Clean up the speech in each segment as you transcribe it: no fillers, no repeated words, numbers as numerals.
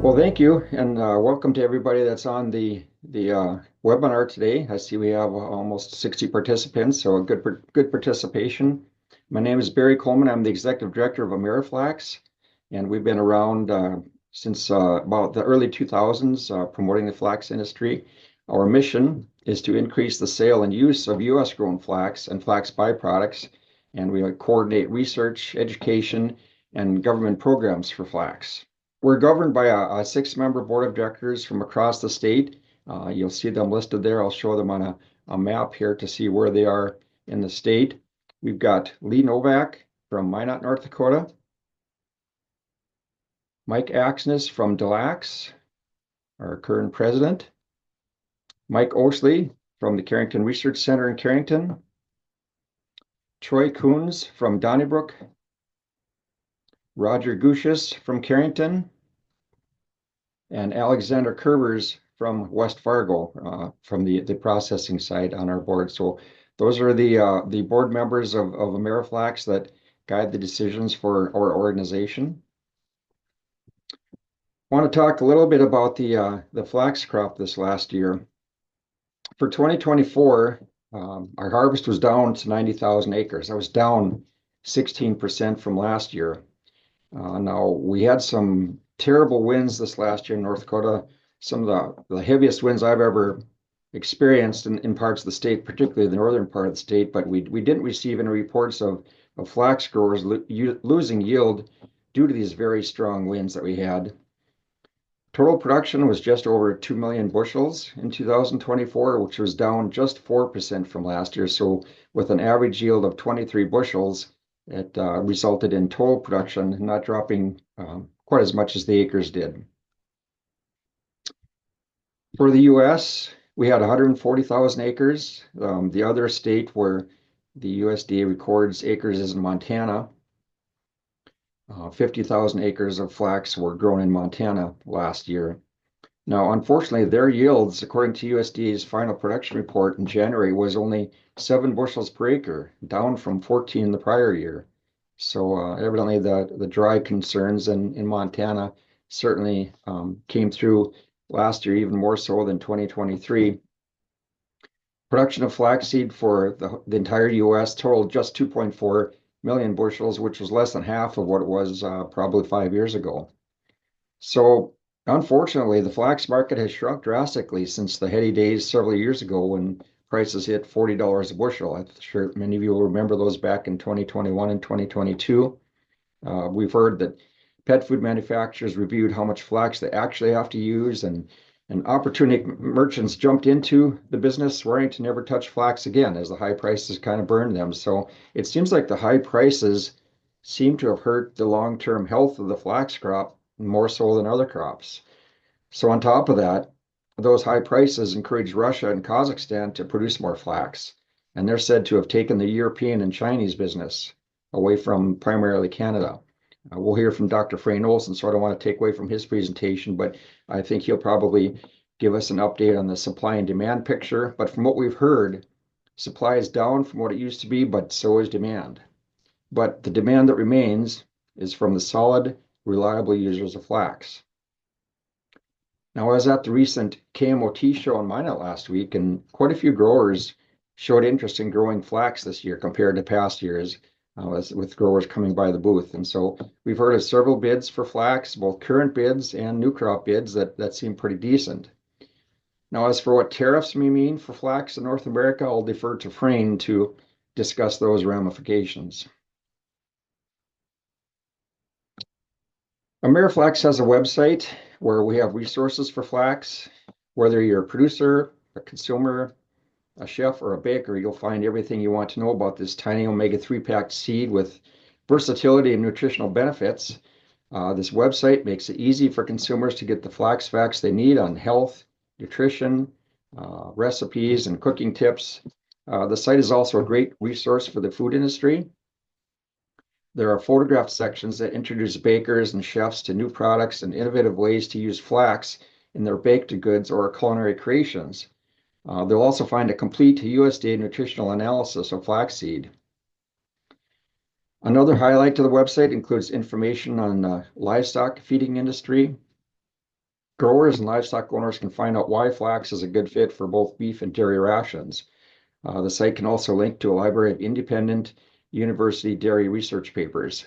Well, thank you, and welcome to everybody that's on the webinar today. I see we have almost 60 participants, so a good participation. My name is Barry Coleman. I'm the executive director of AmeriFlax, and we've been around since about the early 2000s promoting the flax industry. Our mission is to increase the sale and use of U.S. grown flax and flax byproducts, and we coordinate research, education, and government programs for flax. We're governed by a six-member board of directors from across the state. You'll see them listed there. I'll show them on a map here to see where they are in the state. We've got Lee Novak from Minot, North Dakota. Mike Axness from Des Lacs, our current president. Mike Osley from the Carrington Research Center in Carrington. Troy Coons from Donnybrook. Roger Gushis from Carrington, and Alexander Kerbers from West Fargo, from the processing side on our board. So those are the board members of AmeriFlax that guide the decisions for our organization. I want to talk a little bit about the flax crop this last year. For 2024, our harvest was down to 90,000 acres. That was down 16% from last year. Now, we had some terrible winds this last year in North Dakota, some of the heaviest winds I've ever experienced in parts of the state, particularly the northern part of the state, but we didn't receive any reports of flax growers losing yield due to these very strong winds that we had. Total production was just over 2 million bushels in 2024, which was down just 4% from last year. So with an average yield of 23 bushels, it resulted in total production not dropping quite as much as the acres did. For the U.S., we had 140,000 acres. The other state where the USDA records acres is in Montana. 50,000 acres of flax were grown in Montana last year. Now, unfortunately, their yields, according to USDA's final production report in January, was only 7 bushels per acre, down from 14 the prior year. So evidently the dry concerns in Montana certainly came through last year, even more so than 2023. Production of flaxseed for the entire U.S. totaled just 2.4 million bushels, which was less than half of what it was probably 5 years ago. So unfortunately, the flax market has shrunk drastically since the heady days several years ago when prices hit $40 a bushel. I'm sure many of you will remember those back in 2021 and 2022. We've heard that pet food manufacturers reviewed how much flax they actually have to use, and opportunity merchants jumped into the business, swearing to never touch flax again as the high prices kind of burned them. So it seems like the high prices seem to have hurt the long-term health of the flax crop more so than other crops. So on top of that, those high prices encouraged Russia and Kazakhstan to produce more flax, and they're said to have taken the European and Chinese business away from primarily Canada. We'll hear from Dr. Frayne Olson, so I don't want to take away from his presentation, but I think he'll probably give us an update on the supply and demand picture. But from what we've heard, supply is down from what it used to be, but so is demand. But the demand that remains is from the solid, reliable users of flax. Now, I was at the recent KMOT show in Minot last week, and quite a few growers showed interest in growing flax this year compared to past years, with growers coming by the booth. And so we've heard of several bids for flax, both current bids and new crop bids that seem pretty decent. Now, as for what tariffs may mean for flax in North America, I'll defer to Frayne to discuss those ramifications. AmeriFlax has a website where we have resources for flax. Whether you're a producer, a consumer, a chef, or a baker, you'll find everything you want to know about this tiny omega-3 packed seed with versatility and nutritional benefits. This website makes it easy for consumers to get the flax facts they need on health, nutrition, recipes, and cooking tips. The site is also a great resource for the food industry. There are photographed sections that introduce bakers and chefs to new products and innovative ways to use flax in their baked goods or culinary creations. They'll also find a complete USDA nutritional analysis of flaxseed. Another highlight to the website includes information on the livestock feeding industry. Growers and livestock owners can find out why flax is a good fit for both beef and dairy rations. The site can also link to a library of independent university dairy research papers.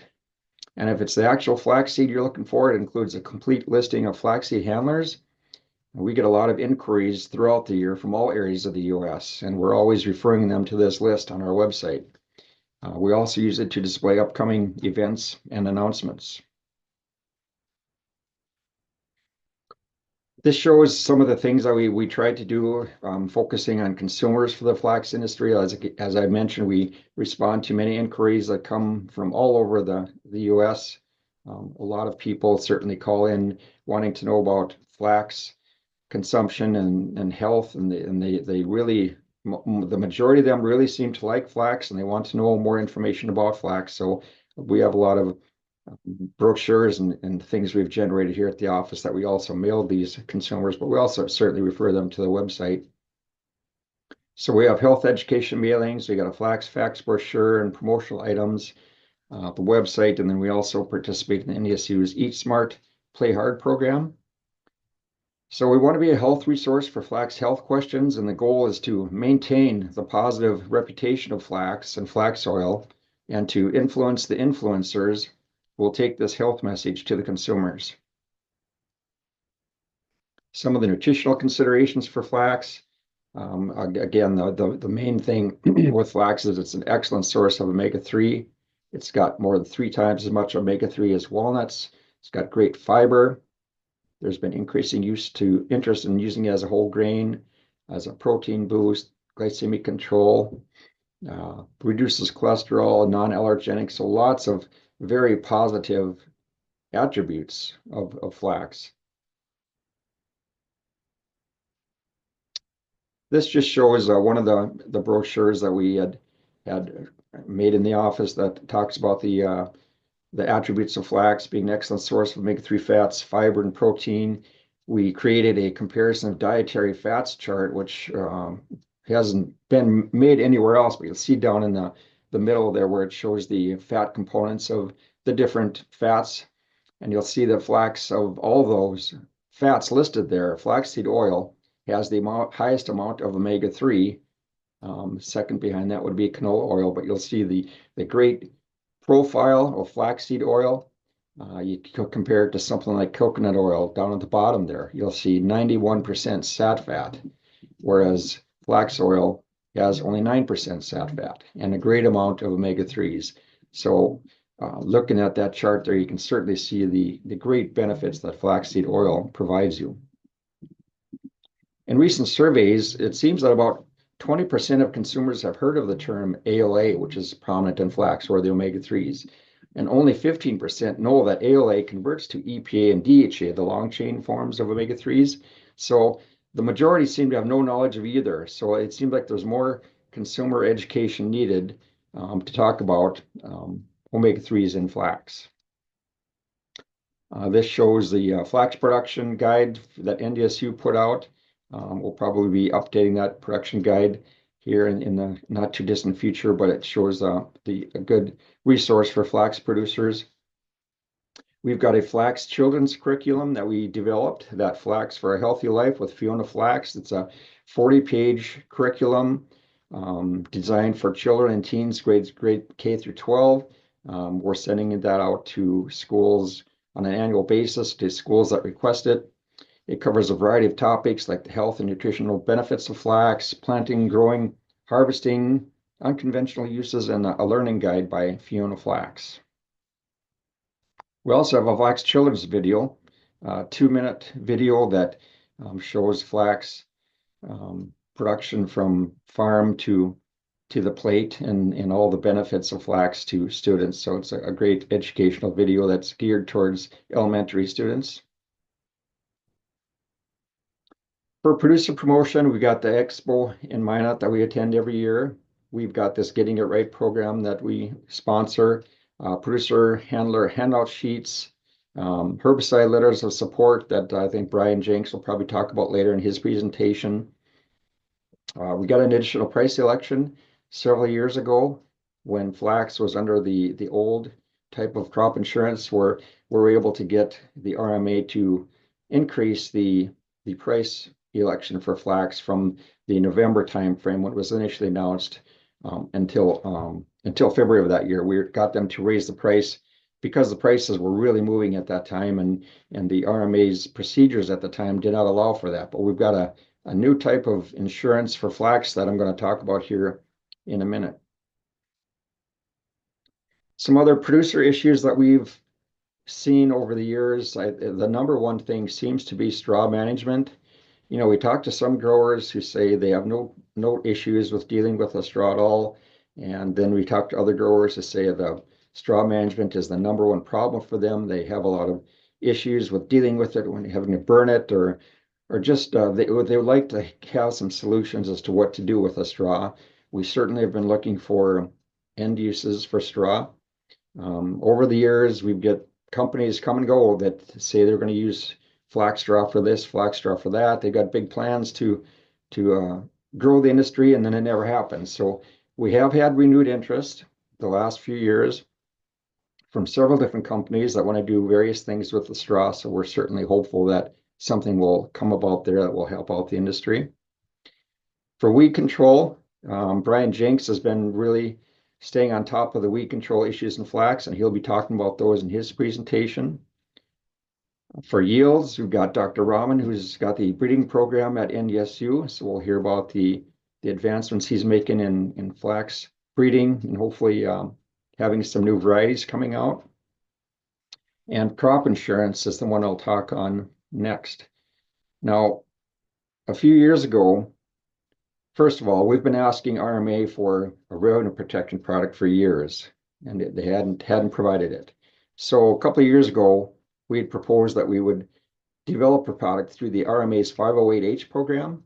And if it's the actual flaxseed you're looking for, it includes a complete listing of flaxseed handlers. We get a lot of inquiries throughout the year from all areas of the US, and we're always referring them to this list on our website. We also use it to display upcoming events and announcements. This shows some of the things that we tried to do, focusing on consumers for the flax industry. As I mentioned, we respond to many inquiries that come from all over the US. A lot of people certainly call in wanting to know about flax consumption and health, and they really, the majority of them really seem to like flax, and they want to know more information about flax. So we have a lot of brochures and things we've generated here at the office that we also mailed these consumers, but we also certainly refer them to the website. So we have health education mailings, we got a flax facts brochure and promotional items, the website, and then we also participate in NDSU's Eat Smart, Play Hard program. So we want to be a health resource for flax health questions, and the goal is to maintain the positive reputation of flax and flax oil and to influence the influencers who will take this health message to the consumers. Some of the nutritional considerations for flax. Again, the main thing with flax is it's an excellent source of omega-3. It's got more than 3 times as much omega-3 as walnuts. It's got great fiber. There's been increasing interest in using it as a whole grain, as a protein boost, glycemic control, reduces cholesterol, non-allergenic. So lots of very positive attributes of flax. This just shows one of the brochures that we had made in the office that talks about the attributes of flax being an excellent source of omega-3 fats, fiber, and protein. We created a comparison of dietary fats chart, which hasn't been made anywhere else, but you'll see down in the middle there where it shows the fat components of the different fats. And you'll see that flax, of all those fats listed there, flaxseed oil has the highest amount of omega-3. Second behind that would be canola oil, but you'll see the great profile of flaxseed oil. You compare it to something like coconut oil down at the bottom there. You'll see 91% sat fat, whereas flax oil has only 9% sat fat and a great amount of omega-3s. So looking at that chart there, you can certainly see the great benefits that flaxseed oil provides you. In recent surveys, it seems that about 20% of consumers have heard of the term ALA, which is prominent in flax, or the omega-3s, and only 15% know that ALA converts to EPA and DHA, the long-chain forms of omega-3s. So the majority seem to have no knowledge of either. So it seems like there's more consumer education needed to talk about omega-3s in flax. This shows the flax production guide that NDSU put out. We'll probably be updating that production guide here in the not too distant future, but it shows a good resource for flax producers. We've got a flax children's curriculum that we developed, that Flax for a Healthy Life with Fiona Flax. It's a 40-page curriculum designed for children and teens, grade K through 12. We're sending that out to schools on an annual basis, to schools that request it. It covers a variety of topics like the health and nutritional benefits of flax, planting, growing, harvesting, unconventional uses, and a learning guide by Fiona Flax. We also have a flax children's video, a 2-minute video that shows flax production from farm to the plate and all the benefits of flax to students. So it's a great educational video that's geared towards elementary students. For producer promotion, we got the expo in Minot that we attend every year. We've got this Getting It Right program that we sponsor, producer handler handout sheets, herbicide letters of support that I think Brian Jenks will probably talk about later in his presentation. We got an additional price election several years ago when flax was under the old type of crop insurance, where we were able to get the RMA to increase the price election for flax from the November timeframe when it was initially announced until February of that year. We got them to raise the price because the prices were really moving at that time, and the RMA's procedures at the time did not allow for that. But we've got a new type of insurance for flax that I'm going to talk about here in a minute. Some other producer issues that we've seen over the years, the number one thing seems to be straw management. You know, we talk to some growers who say they have no issues with dealing with the straw at all. And then we talk to other growers who say the straw management is the number one problem for them. They have a lot of issues with dealing with it when having to burn it, or just they would like to have some solutions as to what to do with the straw. We certainly have been looking for end uses for straw. Over the years, we've got companies come and go that say they're going to use flax straw for this, flax straw for that. They've got big plans to grow the industry, and then it never happens. So we have had renewed interest the last few years from several different companies that want to do various things with the straw. So we're certainly hopeful that something will come about there that will help out the industry. For weed control, Brian Jenks has been really staying on top of the weed control issues in flax, and he'll be talking about those in his presentation. For yields, we've got Dr. Rahman, who's got the breeding program at NDSU, so we'll hear about the advancements he's making in flax breeding, and hopefully having some new varieties coming out. And crop insurance is the one I'll talk on next. Now, a few years ago, first of all, we've been asking RMA for a revenue protection product for years, and they hadn't provided it. So a couple of years ago, we had proposed that we would develop a product through the RMA's 508H program.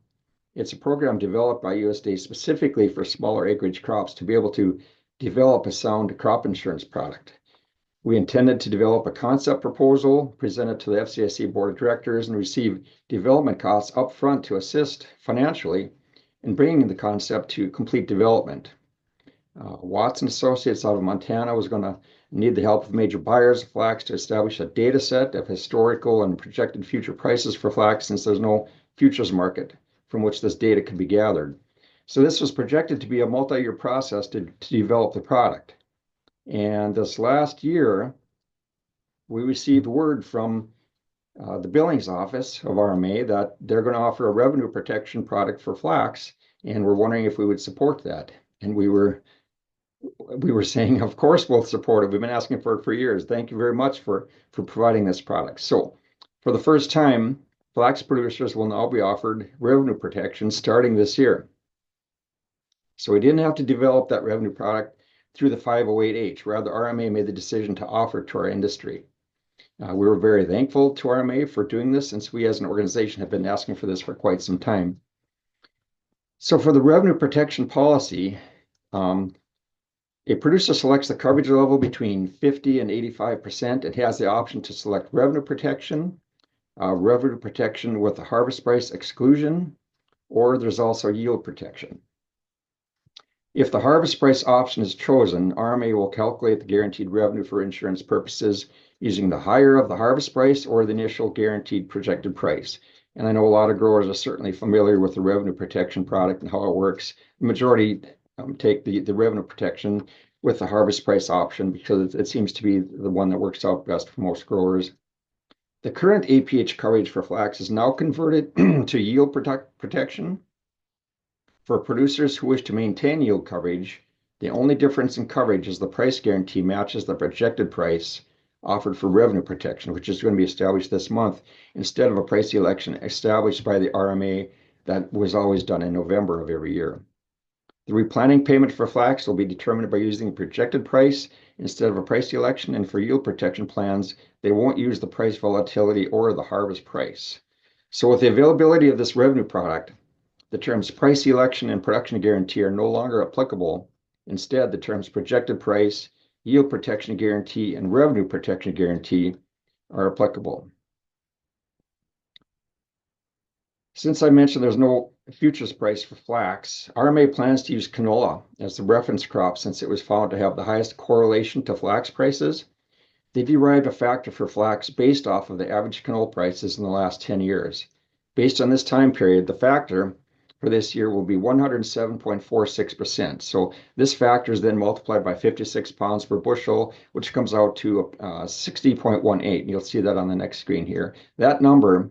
It's a program developed by USDA specifically for smaller acreage crops to be able to develop a sound crop insurance product. We intended to develop a concept proposal, present it to the FCIC Board of Directors, and receive development costs upfront to assist financially in bringing the concept to complete development. Watson Associates out of Montana was going to need the help of major buyers of flax to establish a data set of historical and projected future prices for flax, since there's no futures market from which this data could be gathered. So this was projected to be a multi-year process to develop the product. And this last year, we received word from the Billings office of RMA that they're going to offer a revenue protection product for flax, and we're wondering if we would support that. And we were saying, of course we'll support it. We've been asking for it for years. Thank you very much for providing this product. So for the first time, flax producers will now be offered revenue protection starting this year. So we didn't have to develop that revenue product through the 508H. Rather, RMA made the decision to offer it to our industry. We were very thankful to RMA for doing this, since we as an organization have been asking for this for quite some time. So for the revenue protection policy, a producer selects the coverage level between 50 and 85% and has the option to select revenue protection with a harvest price exclusion, or there's also yield protection. If the harvest price option is chosen, RMA will calculate the guaranteed revenue for insurance purposes using the higher of the harvest price or the initial guaranteed projected price. And I know a lot of growers are certainly familiar with the revenue protection product and how it works. The majority take the revenue protection with the harvest price option because it seems to be the one that works out best for most growers. The current APH coverage for flax is now converted to yield protection. For producers who wish to maintain yield coverage, the only difference in coverage is the price guarantee matches the projected price offered for revenue protection, which is going to be established this month, instead of a price election established by the RMA that was always done in November of every year. The replanting payment for flax will be determined by using a projected price instead of a price election, and for yield protection plans, they won't use the price volatility or the harvest price. So with the availability of this revenue product, the terms price election and production guarantee are no longer applicable. Instead, the terms projected price, yield protection guarantee, and revenue protection guarantee are applicable. Since I mentioned there's no futures price for flax, RMA plans to use canola as the reference crop since it was found to have the highest correlation to flax prices. they derived a factor for flax based off of the average canola prices in the last 10 years. Based on this time period, the factor for this year will be 107.46%. So this factor is then multiplied by 56 pounds per bushel, which comes out to 60.18. You'll see that on the next screen here. That number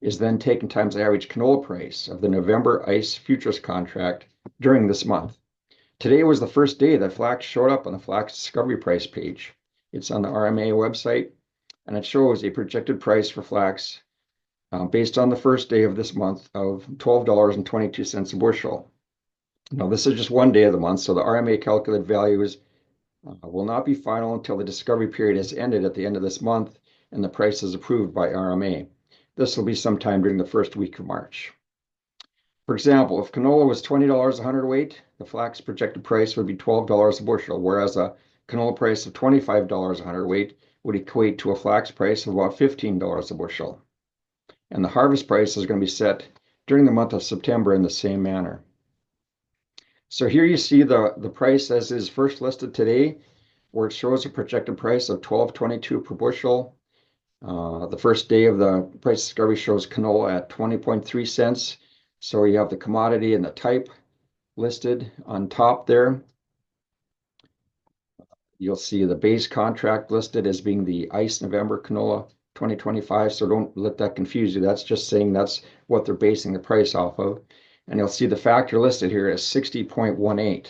is then taken times the average canola price of the November ICE futures contract during this month. Today was the first day that flax showed up on the Flax Discovery Price page. It's on the RMA website, and it shows a projected price for flax based on the first day of this month of $12.22 a bushel. Now, this is just one day of the month, so the RMA calculated values will not be final until the discovery period has ended at the end of this month and the price is approved by RMA. This will be sometime during the first week of March. For example, if canola was $20 a hundredweight, the flax projected price would be $12 a bushel, whereas a canola price of $25 a hundredweight would equate to a flax price of about $15 a bushel. And the harvest price is going to be set during the month of September in the same manner. So here you see the price as is first listed today, where it shows a projected price of $12.22 per bushel. The first day of the price discovery shows canola at 20.3 cents. So you have the commodity and the type listed on top there. You'll see the base contract listed as being the ICE November canola 2025. So don't let that confuse you. That's just saying that's what they're basing the price off of. And you'll see the factor listed here as 60.18.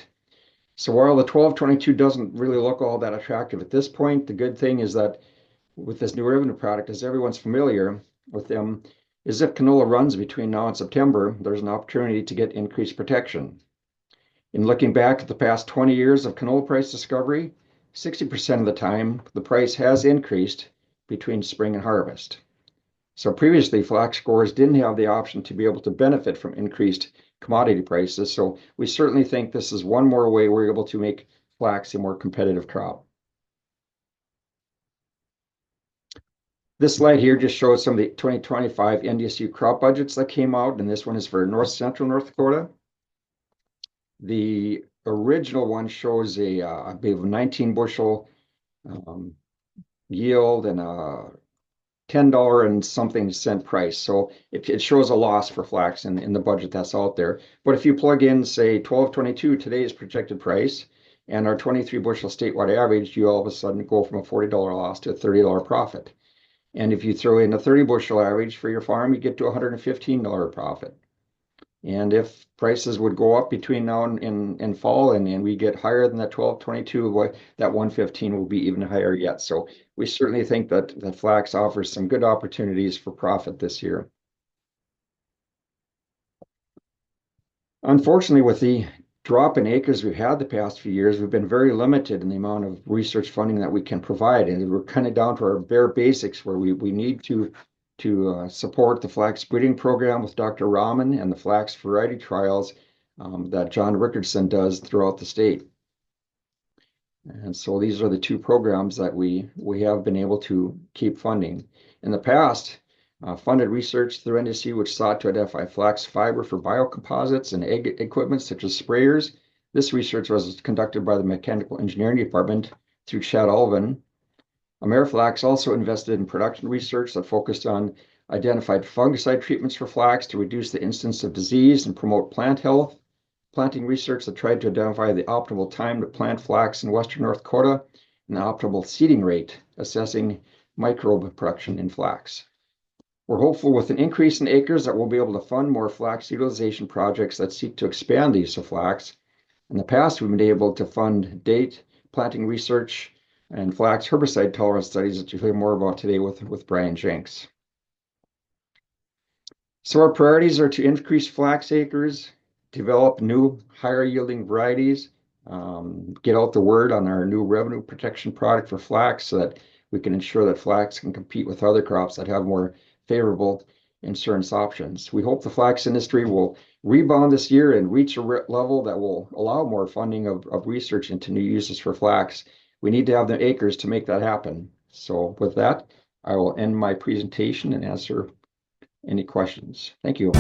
So while the 12.22 doesn't really look all that attractive at this point, the good thing is that with this new revenue product, as everyone's familiar with them, is if canola runs between now and September, there's an opportunity to get increased protection. In looking back at the past 20 years of canola price discovery, 60% of the time, the price has increased between spring and harvest. So previously, flax growers didn't have the option to be able to benefit from increased commodity prices. So we certainly think this is one more way we're able to make flax a more competitive crop. This slide here just shows some of the 2025 NDSU crop budgets that came out, and this one is for central North Dakota. The original one shows I believe, a 19 bushel yield and a $10 and something cent price. So it shows a loss for flax in the budget that's out there. But if you plug in, say, 12.22, today's projected price, and our 23 bushel statewide average, you all of a sudden go from a $40 loss to a $30 profit. And if you throw in a 30 bushel average for your farm, you get to $115 profit. And if prices would go up between now and fall, and we get higher than that 12.22, that 115 will be even higher yet. So we certainly think that the flax offers some good opportunities for profit this year. Unfortunately, with the drop in acres we've had the past few years, we've been very limited in the amount of research funding that we can provide. And we're kind of down to our bare basics where we need to support the flax breeding program with Dr. Rahman and the flax variety trials that John Rickerson does throughout the state. And so these are the two programs that we have been able to keep funding. In the past, funded research through NDSU, which sought to identify flax fiber for biocomposites and ag equipment such as sprayers. This research was conducted by the Mechanical Engineering Department through Chad Alvin. AmeriFlax also invested in production research that focused on identified fungicide treatments for flax to reduce the incidence of disease and promote plant health. Planting research that tried to identify the optimal time to plant flax in western North Dakota and the optimal seeding rate, assessing microbe production in flax. We're hopeful with an increase in acres that we'll be able to fund more flax utilization projects that seek to expand the use of flax. In the past, we've been able to fund date planting research and flax herbicide tolerance studies that you'll hear more about today with Brian Jenks. So our priorities are to increase flax acres, develop new higher yielding varieties, get out the word on our new revenue protection product for flax so that we can ensure that flax can compete with other crops that have more favorable insurance options. We hope the flax industry will rebound this year and reach a level that will allow more funding of research into new uses for flax. We need to have the acres to make that happen. So with that, I will end my presentation and answer any questions. Thank you.